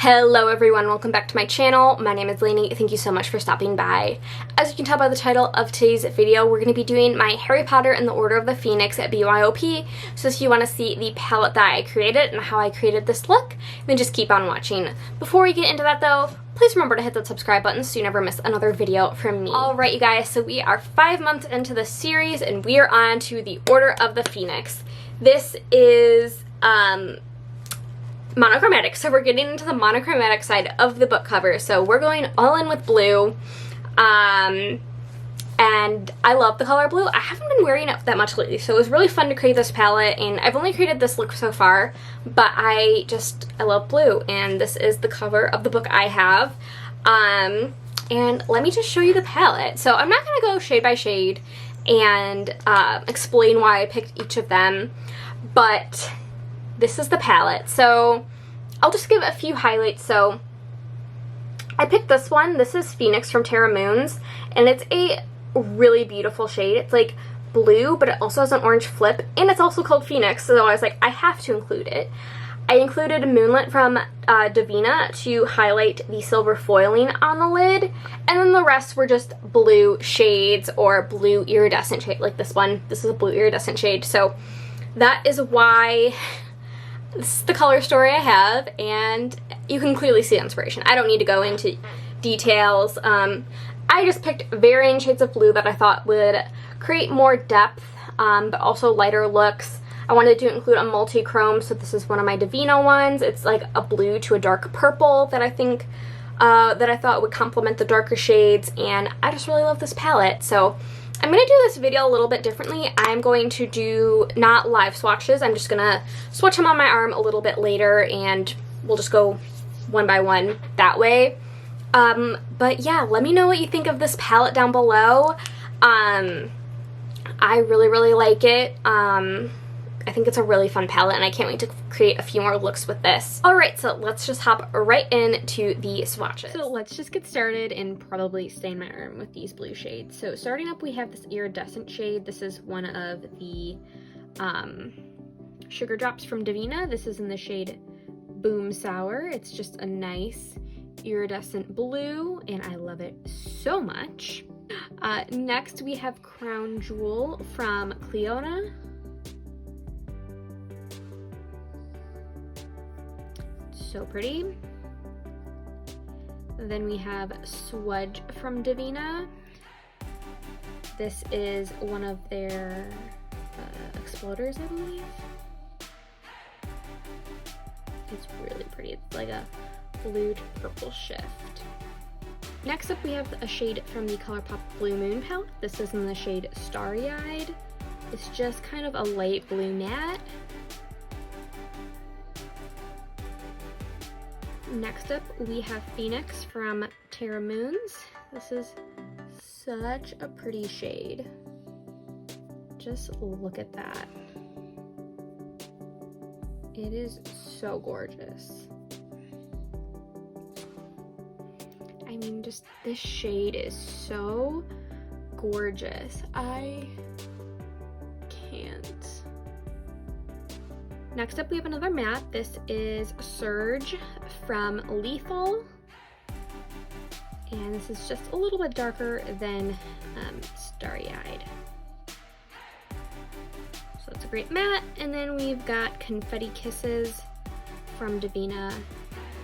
Hello everyone, welcome back to my channel. My name is Lainey. Thank you so much for stopping by. As you can tell by the title of today's video, we're going to be doing my Harry Potter and the Order of the Phoenix at BYOP. So if you want to see the palette that I created and how I created this look, then just keep on watching. Before we get into that though, please remember to hit that subscribe button so you never miss another video from me. Alright you guys, so we are 5 months into the series and we are on to the Order of the Phoenix. This is monochromatic, so we're getting into the monochromatic side of the book cover. So we're going all in with blue, and I love the color blue. I haven't been wearing it that much lately, so it was really fun to create this palette, and I've only created this look so far, but I love blue, and this is the cover of the book I have. And let me just show you the palette. So I'm not going to go shade by shade and explain why I picked each of them, but this is the palette. So I'll just give a few highlights. So I picked this one. This is Phoenix from Terra Moons, and it's a really beautiful shade. It's like blue, but it also has an orange flip, and it's also called Phoenix, so I was like, I have to include it. I included Moonlit from Davina to highlight the silver foiling on the lid, and then the rest were just blue shades or blue iridescent shade, like this one. This is a blue iridescent shade, so that is why this is the color story I have, and you can clearly see the inspiration. I don't need to go into details. I just picked varying shades of blue that I thought would create more depth, but also lighter looks. I wanted to include a multi-chrome, so this is one of my Davina ones. It's like a blue to a dark purple that I think, that I thought would complement the darker shades, and I just really love this palette. So I'm going to do this video a little bit differently. I'm going to do not live swatches. I'm just going to swatch them on my arm a little bit later, and we'll just go one by one that way. But yeah, let me know what you think of this palette down below. I really like it. I think it's a really fun palette, and I can't wait to create a few more looks with this. Alright, so let's just hop right into the swatches. So let's just get started and probably stain my arm with these blue shades. So starting up, we have this iridescent shade. This is one of the sugar drops from Davina. This is in the shade Boom Sour. It's just a nice iridescent blue, and I love it so much. Next, we have Crown Jewel from Cleona. So pretty. Then we have Swudge from Davina. This is one of their exploders, I believe. It's really pretty. It's like a blue to purple shift. Next up, we have a shade from the ColourPop Blue Moon palette. This is in the shade Starry Eyed. It's just kind of a light blue matte. Next up, we have Phoenix from Terra Moons. This is such a pretty shade. Just look at that. It is so gorgeous. I mean, just this shade is so gorgeous. I can't. Next up, we have another matte. This is Surge from Lethal, and this is just a little bit darker than Starry Eyed. So it's a great matte. And then we've got Confetti Kisses from Davina.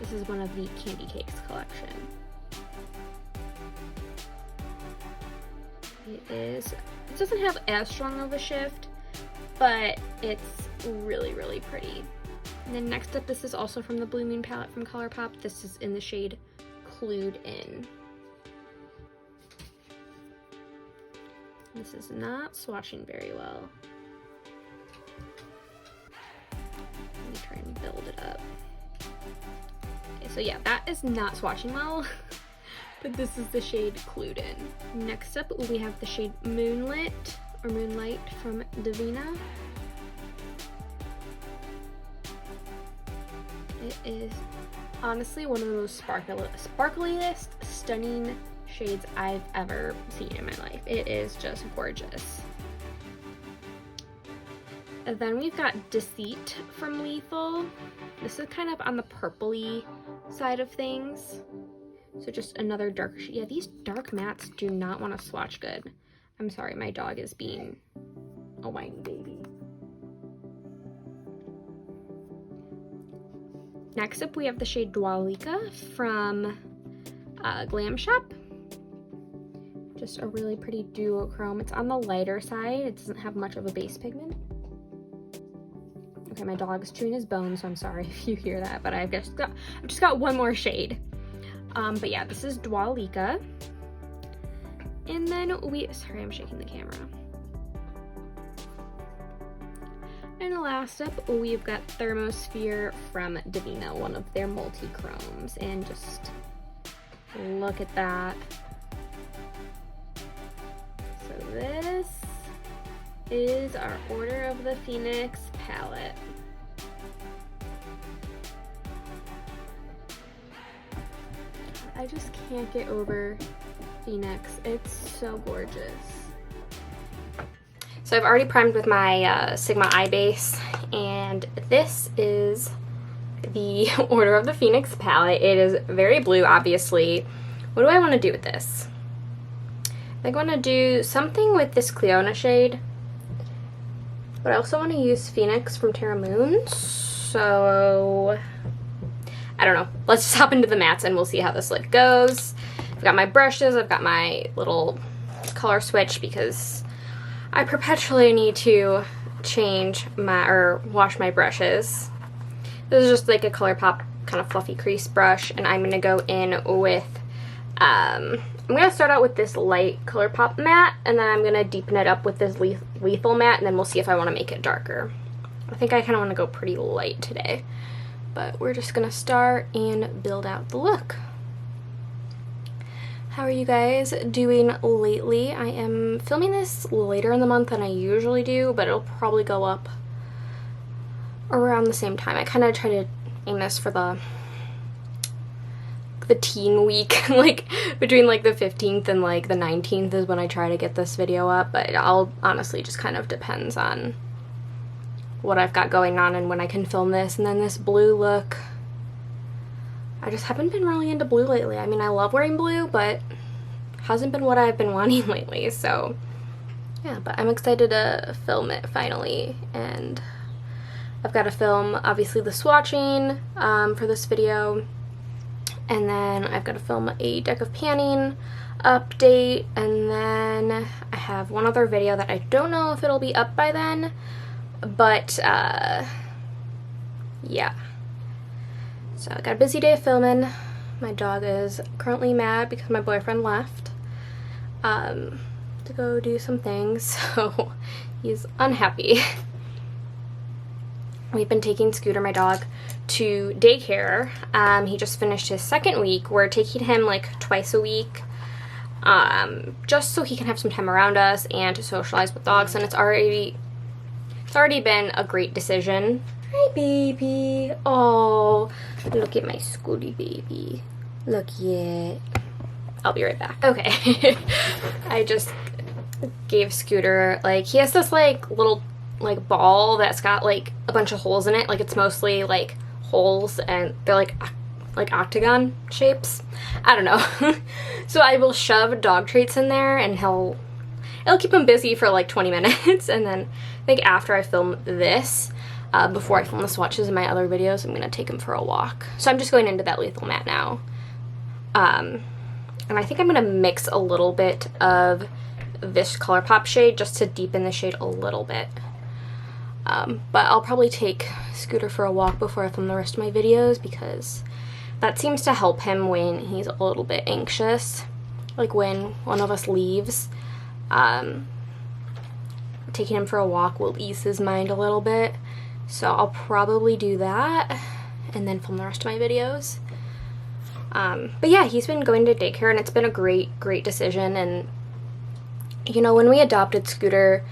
This is one of the Candy Cakes collection. It doesn't have as strong of a shift, but it's really pretty. And then next up, this is also from the Blue Moon palette from ColourPop. This is in the shade Clued In. This is not swatching very well. Let me try and build it up. Okay, so yeah, that is not swatching well, but this is the shade Clued In. Next up, we have the shade Moonlit or Moonlight from Davina. It is honestly one of the most sparkliest, stunning shades I've ever seen in my life. It is just gorgeous. And then we've got Deceit from Lethal. This is kind of on the purpley side of things. So just another dark shade. Yeah, these dark mattes do not want to swatch good. I'm sorry, my dog is being a whiny baby. Next up, we have the shade Dwalika from Glam Shop. Just a really pretty duochrome. It's on the lighter side. It doesn't have much of a base pigment. Okay, my dog's chewing his bone, so I'm sorry if you hear that, but I've just got one more shade. But yeah, this is Dwalika. And then sorry, I'm shaking the camera. And last up, we've got Thermosphere from Divina, one of their multi-chromes. And just look at that. So this is our Order of the Phoenix palette. I just can't get over Phoenix. It's so gorgeous. So I've already primed with my Sigma Eye base, and this is the Order of the Phoenix palette. It is very blue, obviously. What do I want to do with this? I think I want to do something with this Cleona shade, but I also want to use Phoenix from Terra Moon, so I don't know. Let's just hop into the mattes and we'll see how this look goes. I've got my brushes, I've got my little color switch because I perpetually need to change or wash my brushes. This is just like a ColourPop kind of fluffy crease brush, and I'm going to go in with, I'm going to start out with this light ColourPop matte, and then I'm going to deepen it up with this lethal matte, and then we'll see if I want to make it darker. I think I kind of want to go pretty light today, but we're just going to start and build out the look. How are you guys doing lately? I am filming this later in the month than I usually do, but it'll probably go up around the same time. I kind of try to aim this for the teen week, like between like the 15th and like the 19th is when I try to get this video up, but I'll honestly just kind of depends on what I've got going on and when I can film this. And then this blue look, I just haven't been really into blue lately. I mean, I love wearing blue, but hasn't been what I've been wanting lately, so yeah, but I'm excited to film it finally. And I've got to film, obviously, the swatching for this video, and then I've got to film a deck of panning update, and then I have one other video that I don't know if it'll be up by then, but yeah. So I got a busy day of filming. My dog is currently mad because my boyfriend left to go do some things, so he's unhappy. We've been taking Scooter, my dog, to daycare. He just finished his second week. We're taking him like twice a week, just so he can have some time around us and to socialize with dogs, and it's already been a great decision. Hi, baby. Oh, look at my Scooty baby. Look it. I'll be right back. Okay. I just gave Scooter, like, he has this like little like ball that's got like a bunch of holes in it. Like, it's mostly like holes, and they're like octagon shapes. I don't know. So I will shove dog treats in there, and it'll keep him busy for like 20 minutes. And then I think after I film this, before I film the swatches in my other videos, I'm going to take him for a walk. So I'm just going into that lethal matte now. And I think I'm going to mix a little bit of this ColourPop shade just to deepen the shade a little bit. But I'll probably take Scooter for a walk before I film the rest of my videos, because that seems to help him when he's a little bit anxious. Like when one of us leaves, taking him for a walk will ease his mind a little bit. So I'll probably do that and then film the rest of my videos. But yeah, he's been going to daycare, and it's been a great decision. And you know, when we adopted Scooter,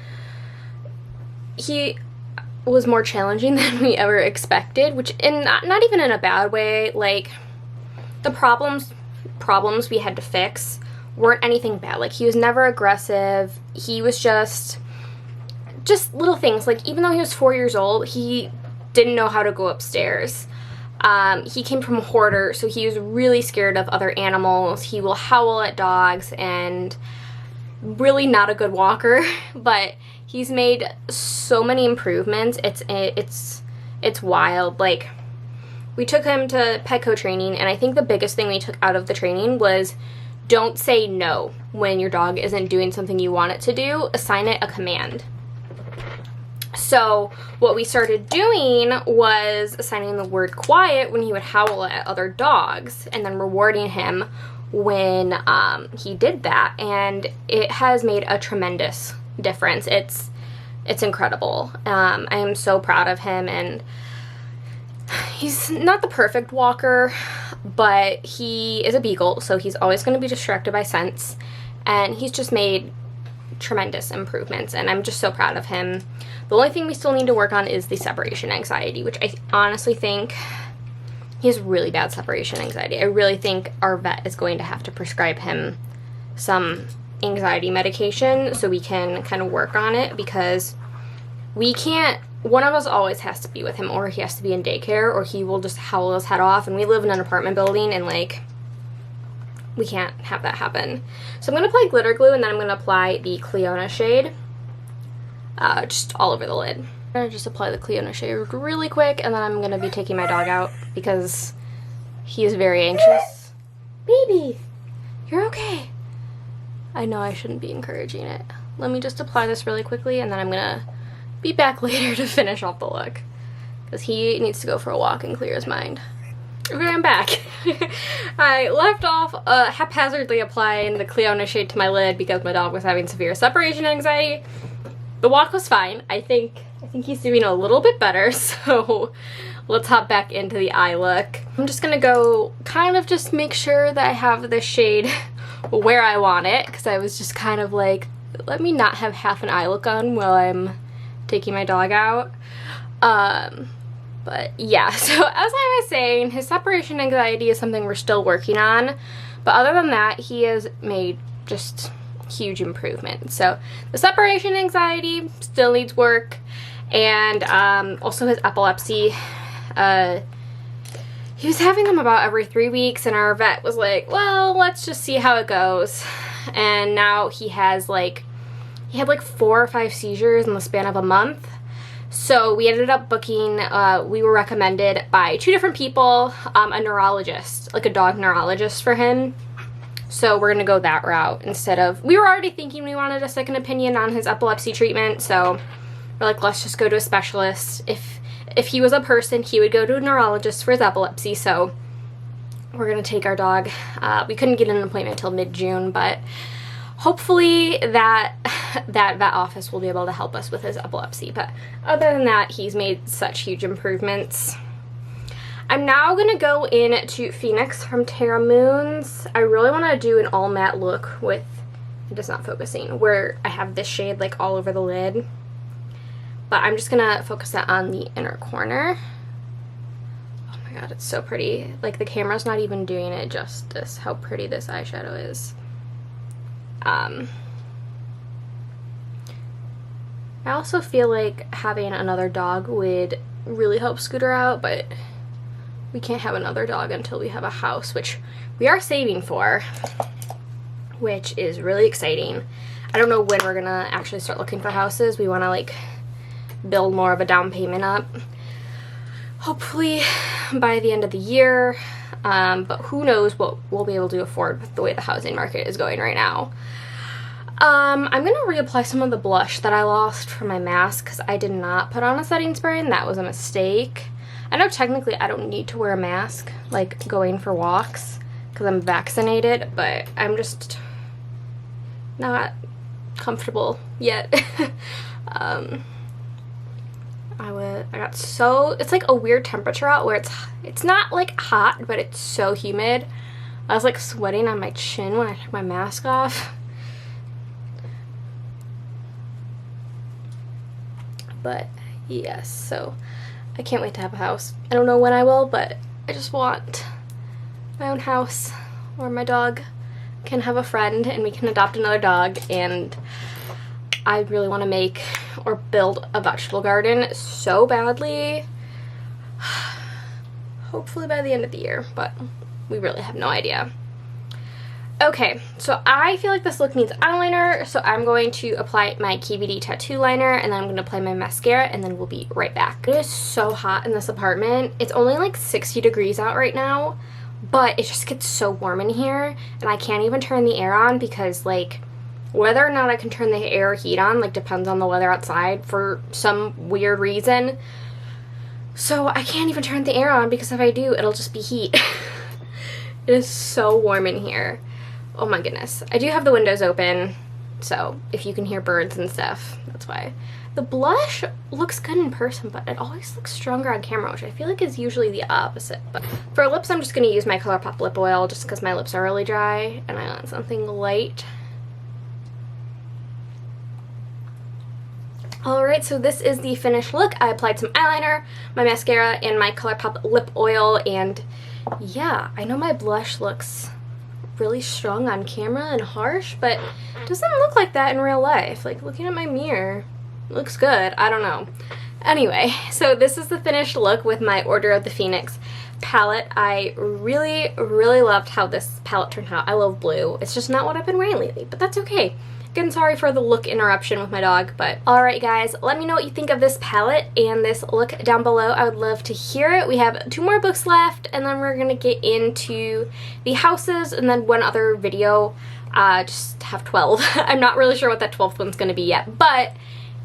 he was more challenging than we ever expected, which not even in a bad way. Like, the problems we had to fix weren't anything bad. Like, he was never aggressive. He was just little things. Like, even though he was 4 years old, he didn't know how to go upstairs. He came from a hoarder, so he was really scared of other animals. He will howl at dogs and really not a good walker, but he's made so many improvements. It's wild. Like, we took him to Petco training, and I think the biggest thing we took out of the training was don't say no when your dog isn't doing something you want it to do. Assign it a command. So what we started doing was assigning the word quiet when he would howl at other dogs, and then rewarding him when he did that, and it has made a tremendous difference. It's incredible. I am so proud of him, and he's not the perfect walker, but he is a beagle, so he's always going to be distracted by scents, and he's just made tremendous improvements, and I'm just so proud of him. The only thing we still need to work on is the separation anxiety, which I honestly think he has really bad separation anxiety. I really think our vet is going to have to prescribe him some anxiety medication so we can kind of work on it, because we can't, one of us always has to be with him, or he has to be in daycare, or he will just howl his head off, and we live in an apartment building, and like, we can't have that happen. So I'm going to apply glitter glue, and then I'm going to apply the Cleona shade just all over the lid. I'm going to just apply the Cleona shade really quick, and then I'm going to be taking my dog out because he is very anxious. Baby, you're okay. I know I shouldn't be encouraging it. Let me just apply this really quickly, and then I'm going to be back later to finish off the look, because he needs to go for a walk and clear his mind. Okay, I'm back. I left off haphazardly applying the Cleona shade to my lid because my dog was having severe separation anxiety. The walk was fine. I think he's doing a little bit better, so let's hop back into the eye look. I'm just gonna go kind of just make sure that I have this shade where I want it, because I was just kind of like, let me not have half an eye look on while I'm taking my dog out. But yeah, so as I was saying, his separation anxiety is something we're still working on, but other than that, he has made just huge improvements. So the separation anxiety still needs work, and also his epilepsy. He was having them about every 3 weeks, and our vet was like, well, let's just see how it goes. And now he had like 4 or 5 seizures in the span of a month. So we ended up booking, we were recommended by 2 different people, a neurologist, like a dog neurologist for him. So we're going to go that route instead of, we were already thinking we wanted a second opinion on his epilepsy treatment. So we're like, let's just go to a specialist. If he was a person, he would go to a neurologist for his epilepsy. So we're going to take our dog. We couldn't get an appointment until mid-June, but hopefully that vet office will be able to help us with his epilepsy. But other than that, he's made such huge improvements. I'm now going to go into Phoenix from Terra Moons. I really want to do an all matte look with, it is not focusing, where I have this shade like all over the lid. But I'm just going to focus that on the inner corner. Oh my god, it's so pretty. Like, the camera's not even doing it justice how pretty this eyeshadow is. I also feel like having another dog would really help Scooter out, but we can't have another dog until we have a house, which we are saving for, which is really exciting. I don't know when we're gonna actually start looking for houses. We want to like build more of a down payment up, hopefully by the end of the year, but who knows what we'll be able to afford with the way the housing market is going right now. I'm gonna reapply some of the blush that I lost from my mask, because I did not put on a setting spray, and that was a mistake. I know technically I don't need to wear a mask, like going for walks, because I'm vaccinated, but I'm just not comfortable yet. I got so, it's like a weird temperature out where it's not like hot, but it's so humid. I was like sweating on my chin when I took my mask off. But yes, so I can't wait to have a house. I don't know when I will, but I just want my own house where my dog can have a friend and we can adopt another dog. And I really want to make or build a vegetable garden so badly. hopefully by the end of the year, but we really have no idea. Okay, so I feel like this look needs eyeliner, so I'm going to apply my KVD tattoo liner, and then I'm going to apply my mascara, and then we'll be right back. It is so hot in this apartment. It's only like 60 degrees out right now, but it just gets so warm in here, and I can't even turn the air on because, like, whether or not I can turn the air heat on, like, depends on the weather outside for some weird reason. So I can't even turn the air on because if I do, it'll just be heat. It is so warm in here. Oh my goodness. I do have the windows open, so if you can hear birds and stuff, that's why. The blush looks good in person, but it always looks stronger on camera, which I feel like is usually the opposite. But for lips, I'm just going to use my ColourPop lip oil just because my lips are really dry, and I want something light. Alright, so this is the finished look. I applied some eyeliner, my mascara, and my ColourPop lip oil, and yeah, I know my blush looks really strong on camera and harsh, but it doesn't look like that in real life. Like, looking at my mirror, it looks good. I don't know. Anyway, so this is the finished look with my Order of the Phoenix palette. I really, really loved how this palette turned out. I love blue. It's just not what I've been wearing lately, but that's okay. Again, sorry for the look interruption with my dog, but alright guys, let me know what you think of this palette and this look down below. I would love to hear it. We have 2 more books left, and then we're going to get into the houses, and then one other video, just have 12. I'm not really sure what that 12th one's going to be yet, but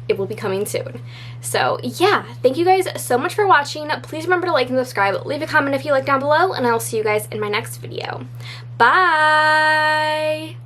it will be coming soon. So yeah, thank you guys so much for watching. Please remember to like and subscribe. Leave a comment if you like down below, and I'll see you guys in my next video. Bye!